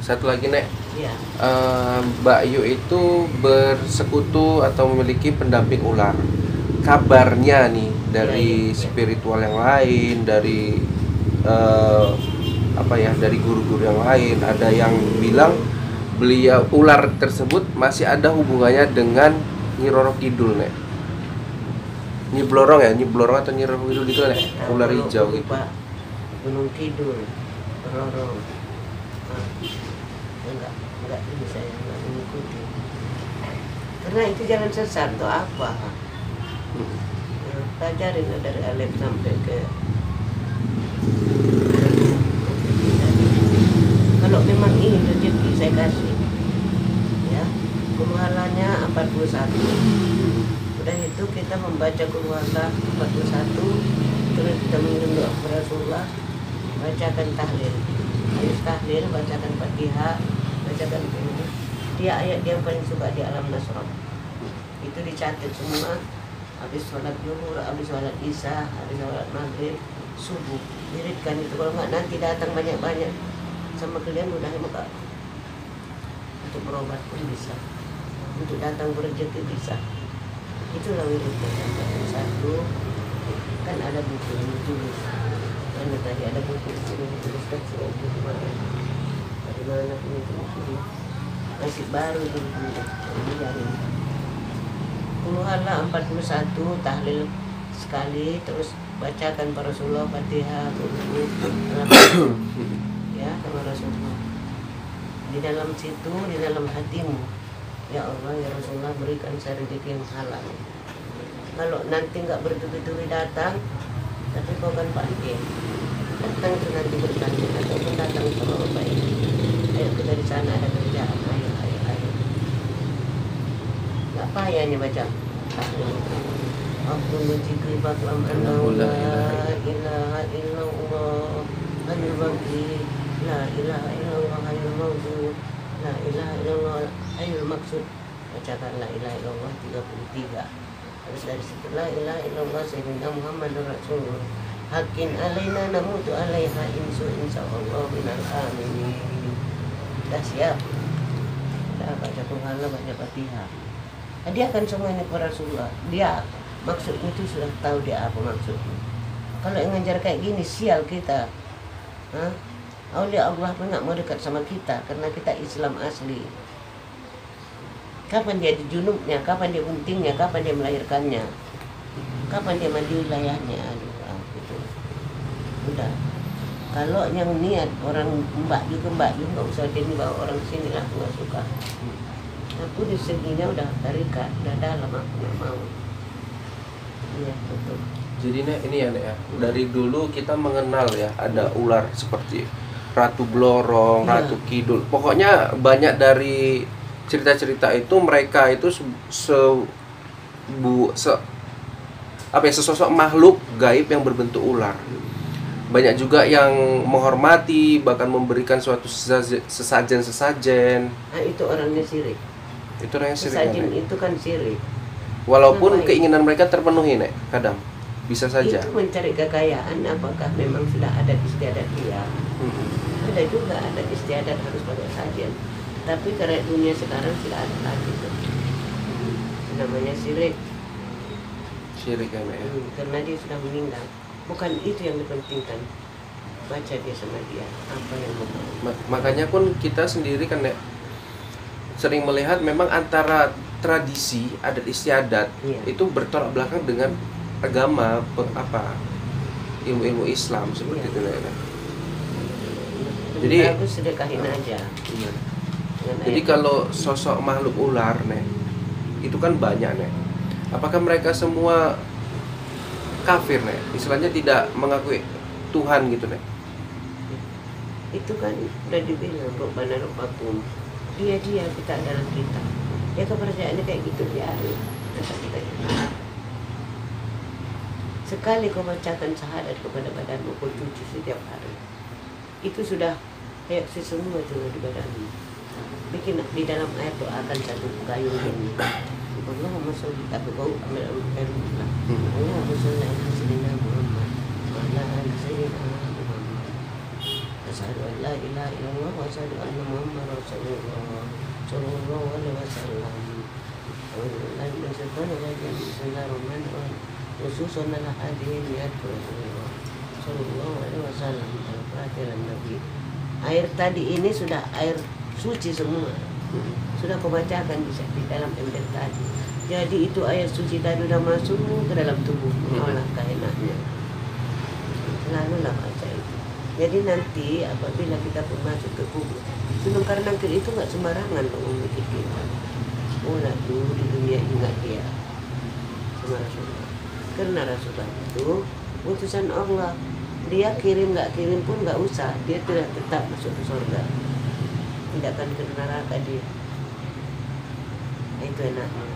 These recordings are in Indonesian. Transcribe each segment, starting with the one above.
Satu lagi Nek, Iya. Mbak Yu itu bersekutu atau memiliki pendamping ular. Kabarnya nih dari Iya. spiritual yang lain, dari eh, apa ya, dari guru-guru yang lain, ada yang bilang beliau ular tersebut masih ada hubungannya dengan Nyi Roro Kidul Nek. Nyi Blorong ya, Nyi Blorong atau Nyi Roro Kidul itu Nek, Tahu ular kalau hijau aku gitu. lupa. Gunung Kidul, Roro. Ah, enggak ini saya enggak mengikuti. Karena itu jalan sesat tuh apa? Pelajarin dari Alif sampai ke kalau memang ini rezeki saya kasih ya, Qur'annya 41. Udah itu kita membaca Qur'an 41, terus kita mengirim doa kepada Rasulullah, bacakan tahlil, habis tahlil bacakan Fatihah, bacakan ini. Dia ayat yang paling suka di Alam Nasrah itu dicatat semua. Habis sholat zuhur, habis sholat isya, habis sholat maghrib, subuh, wiridkan itu. Kalau nggak nanti datang banyak-banyak sama kalian udah hemat. Untuk berobat pun bisa, untuk datang berrezeki bisa. Itulah wiridnya. Satu kan ada buku yang ditulis. Kan tadi ada buku yang dituliskan buku kemarin. Dari mana pun itu masih baru itu jadi. Qur'anlah 41 tahlil sekali, terus bacakan para Rasulullah Fatihah dulu ya sama Rasulullah. Di dalam situ, di dalam hatimu, ya Allah ya Rasulullah berikan saya rezeki yang halal. Kalau nanti nggak bertubi-tubi datang, tapi kau kan pandai datang itu nanti bertanya ataupun datang sama bapak ini, ayo kita di sana ada kerjaan, ayo. Nggak payahnya baca. Aku mencikri baklam annahu la ilaha illallah hayyul baqi, la ilaha illallah hayyul mawjud, la ilaha illallah hayyul maksud. Bacakan la ilaha illallah 33. Terus dari situ la ilaha illallah sayyidina Muhammadur Rasulullah. Hakin alaina namutu alaiha insyaallah minal aminin. Dah siap. Dah baca Qur'an, baca Fatihah. Dia akan semua ini kepada Rasulullah. Dia maksudnya itu sudah tahu dia apa maksudnya. Kalau yang ngajar kayak gini sial kita. Aulia Allah pun nggak mau dekat sama kita karena kita Islam asli. Kapan dia di junubnya, kapan dia buntingnya, kapan dia melahirkannya, kapan dia mandi wilayahnya, gitu. Udah. Kalau yang niat orang mbak juga nggak usah dia bawa orang sini lah, nggak suka. Aku di seginya udah tarikat, udah dalam, aku nggak mau. Iya betul. Jadi Nek, ini ya Nek ya, dari dulu kita mengenal ya ada ular seperti Ratu Blorong, Iya. Ratu Kidul. Pokoknya banyak dari cerita-cerita itu mereka itu sesosok makhluk gaib yang berbentuk ular. Banyak juga yang menghormati, bahkan memberikan suatu sesajen. Nah itu orangnya sirik. Itu orang yang sirik. Sesajen itu kan sirik. Walaupun Ngapain? keinginan mereka terpenuhi Nek, kadang bisa saja. Itu mencari kekayaan, apakah memang sudah ada istiadat dia? Ada juga ada istiadat harus pakai sajian. Tapi karena dunia sekarang tidak ada lagi tuh. Namanya sirik. Syirik ya Nek ya. Karena dia sudah meninggal. Bukan itu yang dipentingkan. Baca dia sama dia apa yang mau. Makanya pun kita sendiri kan Nek, sering melihat memang antara tradisi adat istiadat Iya. itu bertolak belakang dengan agama ilmu-ilmu Islam seperti Iya. itu Nek. Jadi Jadi- aku sedekahin aja. Iya. Dengan Jadi ayat. kalau sosok makhluk ular Nek, itu kan banyak Nek. Apakah mereka semua kafir Nek? Istilahnya tidak mengakui Tuhan gitu Nek. Itu kan udah dibilang Rabbana Rabbakum. Dia kita adalah kita. Dia kepercayaannya kayak gitu dia. Masa kita sekali kau bacakan syahadat kepada badanmu, kau cuci setiap hari. Itu sudah reaksi semua itu di badanmu. Bikin di dalam air doakan satu gayung ini. Allahumma sholli, tapi kau ambil air juga. Allahumma sholli ala sayyidina Muhammad wa ala ali sayyidina Muhammad. asyhadu an la ilaha illallah wa asyhadu anna muhammadar rasulullah sallallahu alaihi wasallam. Alhamdulillah bismillahirrahmanirrahim. Khususan ala hadirin ya Rasulullah sallallahu alaihi wasallam. Al-Fatihah Nabi. Air tadi ini sudah air suci semua. Sudah kau bacakan di dalam ember tadi. Jadi itu air suci tadi sudah masuk ke dalam tubuh, olah kainatnya. Selalulah baca itu. Jadi nanti apabila kita pun masuk ke kubur, Gunung Karnangkir itu nggak sembarangan loh memikir kita. Oh lalu di dunia ingat dia sama Rasulullah. Karena Rasulullah itu utusan Allah. Dia kirim nggak kirim pun nggak usah. Dia tidak tetap masuk ke surga. Tidak akan ke neraka dia. Itu enaknya.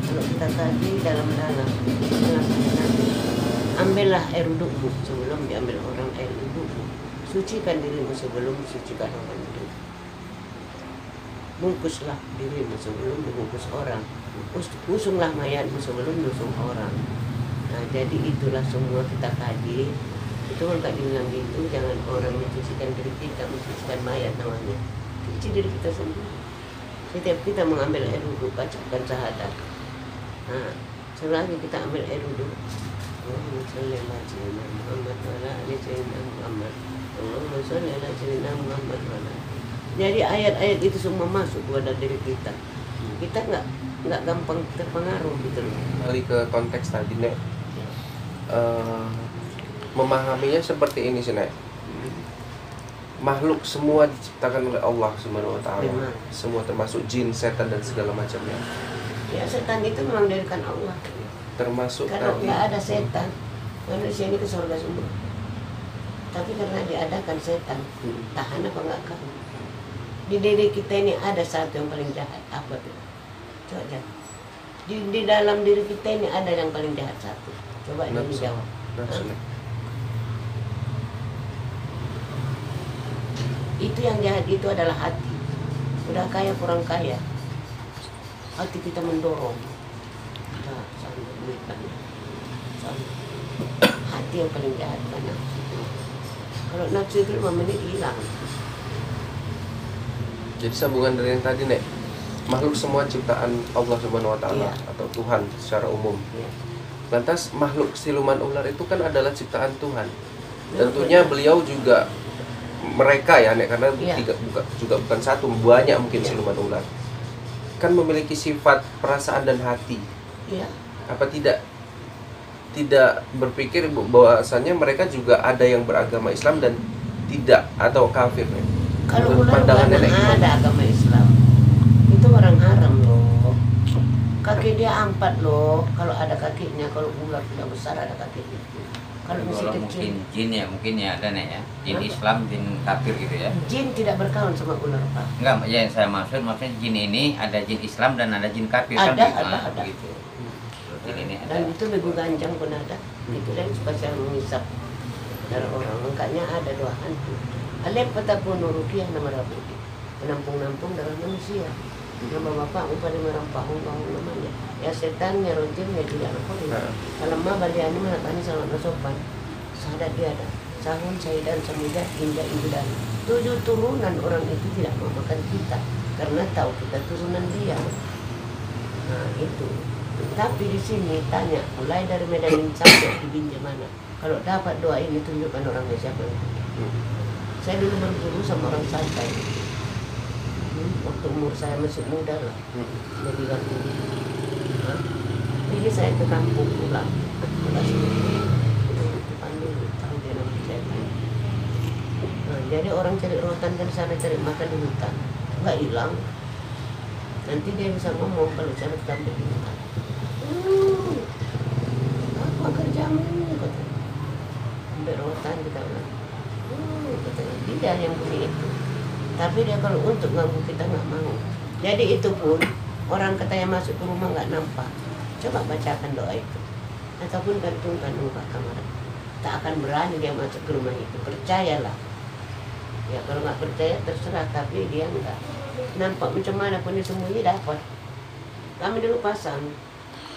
Kalau kita tadi dalam-dalam ambillah air wudukmu sebelum diambil orang air wudukmu. Sucikan dirimu sebelum sucikan orang itu. Bungkuslah dirimu sebelum dibungkus orang. Usunglah mayatmu sebelum usung orang. Nah jadi itulah semua kita kaji. Itu kalau tak dibilang gitu, jangan orang mencucikan diri kita, mencucikan mayat namanya. Cuci diri kita sendiri. Setiap kita mengambil air wudhu, bacakan syahadat. Nah, selagi kita ambil air wudhu, Allahumma sholli ala sayyidina Muhammad wa ala ali sayyidina Muhammad. Allahumma sholli ala sayyidina Muhammad wa ala. Jadi ayat-ayat itu semua masuk kepada diri kita. Kita nggak gampang terpengaruh gitu loh. Kembali ke konteks tadi, Nek. Memahaminya seperti ini sih, Nek. Makhluk semua diciptakan oleh Allah Subhanahu wa taala. Semua termasuk jin, setan dan segala macamnya. Ya, setan itu memang dirikan Allah. Termasuk kalau tadi nggak ada setan, manusia ini ke surga semua. Tapi karena diadakan setan, tahan apa nggak kamu? Di diri kita ini ada satu yang paling jahat, apa tuh? Coba jawab. Di dalam diri kita ini ada yang paling jahat satu. Coba ini jawab. Itu yang jahat itu adalah hati. Udah kaya kurang kaya, hati kita mendorong. Nah, hati yang paling jahat kan nafsu. Kalau nafsu itu 5 menit hilang. Jadi sambungan dari yang tadi, Nek. Makhluk semua ciptaan Allah Subhanahu wa taala atau Tuhan secara umum. Lantas makhluk siluman ular itu kan adalah ciptaan Tuhan. Tentunya beliau juga mereka ya, Nek, karena juga bukan satu, banyak mungkin siluman ular. Kan memiliki sifat perasaan dan hati. Apa tidak berpikir bahwasannya mereka juga ada yang beragama Islam dan tidak atau kafir, Nek? Kalau ular mana ada agama Islam? Itu orang haram loh. Kaki dia 4 loh. Kalau ada kakinya, kalau ular tidak besar ada kakinya. Kalau mungkin jin ya ada nih ya. Jin Islam, jin kafir gitu ya. Jin tidak berkawan sama ular, Pak. Enggak, ya yang saya maksudnya jin ini ada jin Islam dan ada jin kafir ada, kan ada. Gitu. Jin ini ada. Dan itu lebih ganjang pun ada. Itu dan spesial mengisap darah orang. Makanya ada doa hantu. Alep patapun rukiah nama Rabbul. Menampung-nampung darah manusia. Nama bapak upaya merampahung namanya. Ya setan, ya rojim, ya tidak nakoli. Kalau mah baliani menatani sangat sopan. Sahadat dia ada. Sahun, Saidan, Samidah, Indah, Ibudan. 7 turunan orang itu tidak mau makan kita. Karena tahu kita turunan dia. Nah itu. Tapi di sini tanya, mulai dari Medan sampai di Binjai mana. Kalau dapat doa ini tunjukkan orangnya siapa. Saya dulu berguru sama orang santai. Waktu umur saya masih muda lah. Jadi waktu jadi saya ke kampung pulang. Jadi orang cari rotan kan sana cari makan di hutan, nggak hilang. Nanti dia bisa ngomong kalau saya ketemu di hutan. Apa kerjamu ini? Katanya. Ambil rotan kita bilang. Katanya dia yang punya itu. Tapi dia kalau untuk ganggu kita nggak mau. Jadi itu pun orang katanya masuk ke rumah nggak nampak. Coba bacakan doa itu. Ataupun gantungkan muka kamar. Tak akan berani dia masuk ke rumah itu. Percayalah. Ya kalau nggak percaya terserah. Tapi dia nggak nampak macam mana pun dia sembunyi dapat. Kami dulu pasang.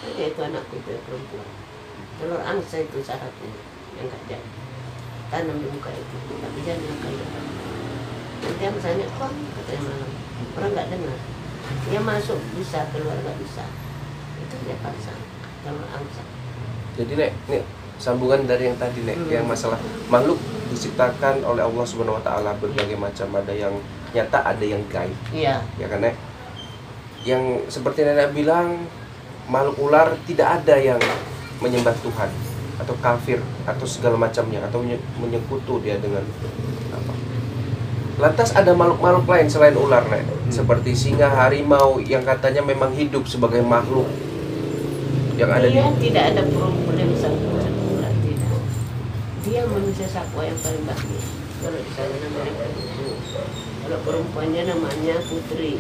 Aja itu anakku itu perempuan. Telur angsa itu syaratnya yang nggak jadi. tanam di muka itu, tapi jangan kalian. Nanti yang misalnya, kok katanya malam, orang nggak dengar. Dia masuk bisa, keluar nggak bisa. Itu dia paksa, kalau angsa. Jadi nek sambungan dari yang tadi nek, yang masalah makhluk diciptakan oleh Allah Subhanahu Wa Taala berbagai macam, ada yang nyata, ada yang gaib. Iya. Ya kan nek? Yang seperti nenek bilang, makhluk ular tidak ada yang menyembah Tuhan atau kafir atau segala macamnya atau menyekutu dia dengan apa. Lantas ada makhluk-makhluk lain selain ular nek, seperti singa, harimau yang katanya memang hidup sebagai makhluk yang ada Dia di tidak ada problem sama ular, tidak. Dia manusia satwa yang paling bagus. Kalau di sana namanya Putri, kalau perempuannya namanya Putri.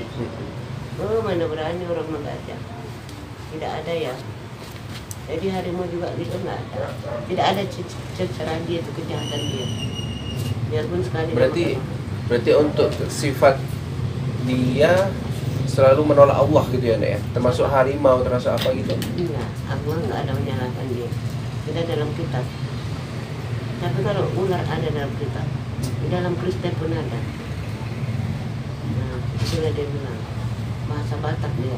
Oh, mana berani orang menggajah. Tidak ada ya. Jadi harimau juga gitu nggak ada. Tidak ada ceceran dia itu, kejahatan dia. Biarpun sekali. Berarti untuk sifat dia selalu menolak Allah gitu ya nek ya, termasuk harimau, termasuk apa gitu. Iya, Allah nggak ada menyalahkan dia. Tidak dalam kitab. Tapi kalau ular ada dalam kitab, di dalam Kristen pun ada. Nah, itulah dia bilang. Bahasa Batak dia.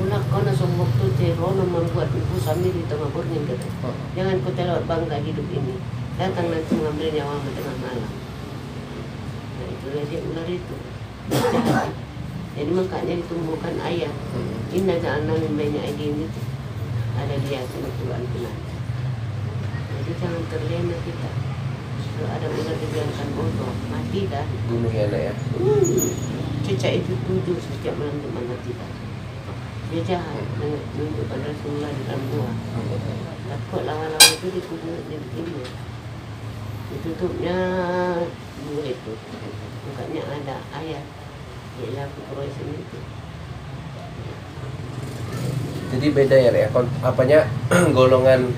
Unak kona sombok tu terono membuat ibu sambil di tengah burning gitu. Jangan kau terlalu bangga hidup ini. Datang nanti mengambil nyawamu tengah malam. Nah, itulah dia ular itu. Jadi makanya ditumbuhkan ayat. Inna ja'alna min baini aydihim itu. Ada dia sama Quran benar. Jadi jangan terlena kita. Kalau ada ular dibiarkan bodoh, mati dah. Bunuh ya nek ya. Cicak itu tujuh setiap malam untuk mati dah. Dia jahat menunjukkan Rasulullah di dalam gua. Takut lawan-lawan itu dikubur di begini. Ditutupnya dua itu. Mukanya ada ayat. Ialah Quraisy itu. Jadi beda ya nek ya, apanya golongan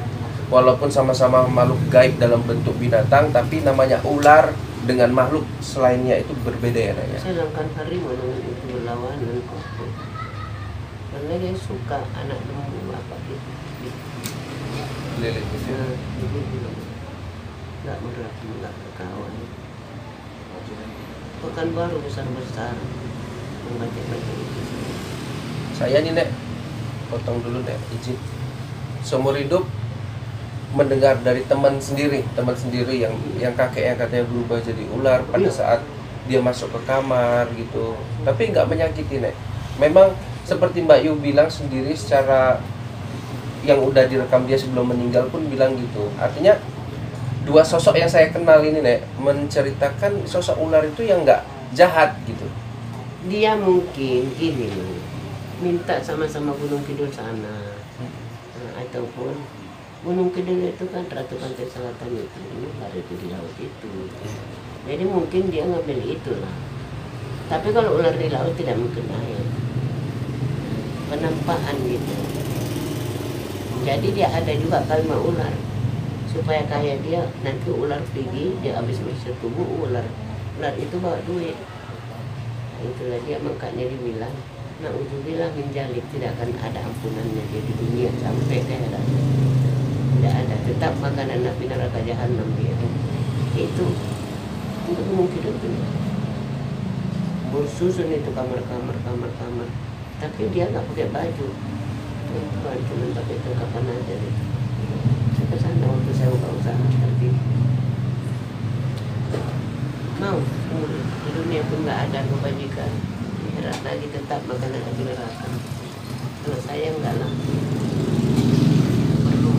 walaupun sama-sama makhluk gaib dalam bentuk binatang, tapi namanya ular dengan makhluk selainnya itu berbeda ya nek ya. Sedangkan harimau dengan itu berlawanan kok. Karena dia suka anak lembu apa gitu. Lele gitu. Nah, jadi nggak merasa, nggak berkawan. Pekan baru besar-besar membaca-baca itu. Saya nih nek, potong dulu nek, izin. Seumur hidup mendengar dari teman sendiri yang kakek yang katanya berubah jadi ular pada saat dia masuk ke kamar gitu, tapi nggak menyakiti nek. Memang seperti Mbak Yu bilang sendiri, secara yang udah direkam dia sebelum meninggal pun bilang gitu. Artinya dua sosok yang saya kenal ini nek menceritakan sosok ular itu yang nggak jahat gitu. Dia mungkin gini loh, minta sama-sama Gunung Kidul sana. Nah, ataupun Gunung Kidul itu kan Ratu Pantai Selatan itu, ular itu di laut itu. Jadi mungkin dia ngambil itulah. Tapi kalau ular di laut tidak mungkin air. Penampakan gitu. Jadi dia ada juga kalimat ular. Supaya kaya dia, nanti ular pergi, dia habis bersetubuh ular itu bawa duit. Itulah dia, makanya dibilang na'udzubillah min dzalik, tidak akan ada ampunannya dia di dunia sampai ke akhirat. Tidak ada, tetap makanan api neraka jahanam dia. Itu mungkin itu. Bersusun itu kamar. Tapi dia nggak pakai baju. Tuhan cuma pakai kapan aja gitu. Saya kesana waktu saya buka usaha seperti mau di dunia pun nggak ada kebajikan. Akhirat lagi tetap makanan api neraka. Kalau saya enggak lah. Perlu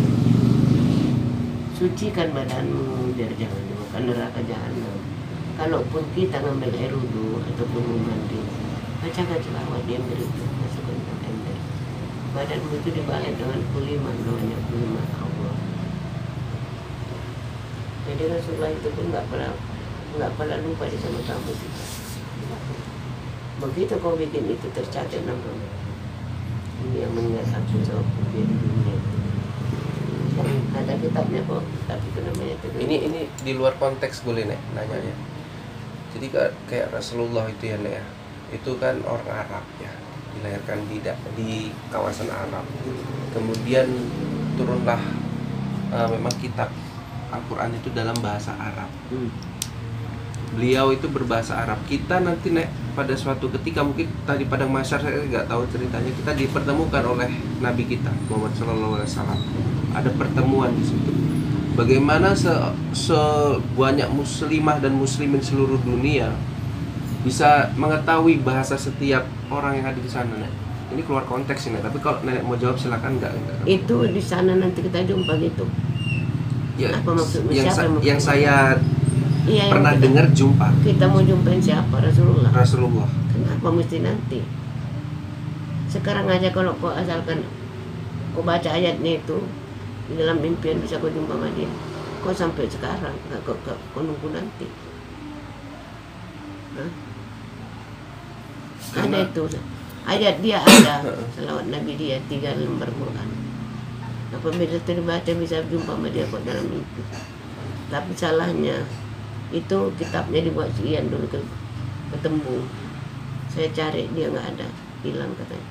sucikan badanmu biar jangan dimakan neraka jahanam. Kalaupun kita ngambil air wudhu ataupun mandi, bacakan selawat dia beritu, masukkan ke ember. Badanmu itu dibalik dengan kuliman, namanya kuliman Allah. Jadi Rasulullah itu pun nggak pernah lupa di sama kamu. Begitu kau bikin itu tercatat namanya. Ini yang mengingat aku sewaktu dia di dunia. Ada kitabnya kok, tapi itu namanya itu. Ini di luar konteks boleh nek nanyanya. Jadi kayak Rasulullah itu ya nek ya, itu kan orang Arab ya, dilahirkan di kawasan Arab. Kemudian turunlah memang kitab Al-Quran itu dalam bahasa Arab. Beliau itu berbahasa Arab. Kita nanti pada suatu ketika mungkin tadi padang mahsyar, saya nggak tahu ceritanya, kita dipertemukan oleh Nabi kita Muhammad SAW. Ada pertemuan di situ. Bagaimana sebanyak muslimah dan muslimin seluruh dunia bisa mengetahui bahasa setiap orang yang ada di sana, Nek? Ini keluar konteks ini, tapi kalau Nenek mau jawab silakan. Enggak. Itu di sana nanti kita jumpa gitu. Ya, Apa maksudnya? yang saya Iya, pernah dengar jumpa kita mau jumpain siapa? Rasulullah. Rasulullah. Kenapa mesti nanti? Sekarang aja kalau kau asalkan kau baca ayatnya itu di dalam mimpian bisa kau jumpa sama dia. Kau sampai sekarang nggak kau nunggu nanti. Hah? Ada itu ayat dia ada selawat Nabi dia 3 lembar Quran. Apabila terbaca bisa jumpa sama dia kok dalam mimpi. Tapi salahnya itu kitabnya dibuat sekian dulu ketemu. Saya cari dia nggak ada, hilang katanya.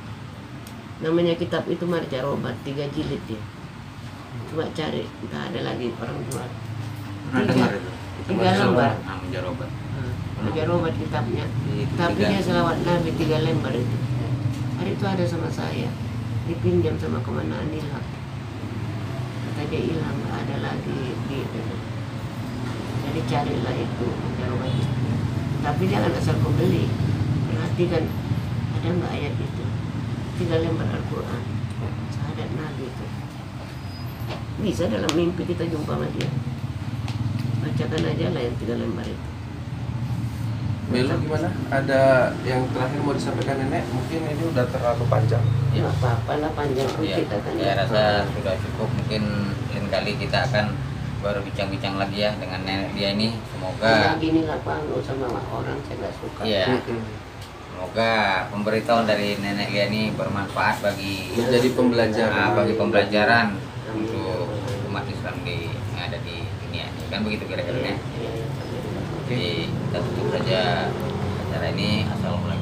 Namanya kitab itu Marja Robat 3 jilid dia. Coba cari, nggak ada lagi orang jual. Pernah dengar itu? 3 lembar. Marja Robat. Marja Robat kitabnya. Tapi dia selawat Nabi 3 lembar itu. Hari itu ada sama saya, dipinjam sama Komandan Ilham. Kata dia hilang, nggak ada lagi di itu. Jadi carilah itu Marja Robat itu. Tapi jangan asal kau beli. Perhatikan ada nggak ayat itu. 3 lembar Al-Quran. Syahadat Nabi itu. Bisa dalam mimpi kita jumpa sama dia. Bacakan aja lah yang 3 lembar itu. Belo gimana? Ada yang terakhir mau disampaikan Nenek? Mungkin ini udah terlalu panjang. Ya nggak apa-apa lah, panjang pun Ya, kita kan. saya rasa sudah cukup. Mungkin lain kali kita akan baru bincang-bincang lagi ya dengan nenek dia ini. Semoga Nah, gini lah Pak, nggak usah sama orang, saya nggak suka. ya, semoga pemberitahuan dari nenek dia ini bermanfaat bagi Menjadi pembelajaran. bagi pembelajaran untuk umat Islam yang ada di dunia ini. Kan begitu kira-kira ya. Iya, iya. Jadi kita tutup saja acara ini. Assalamualaikum.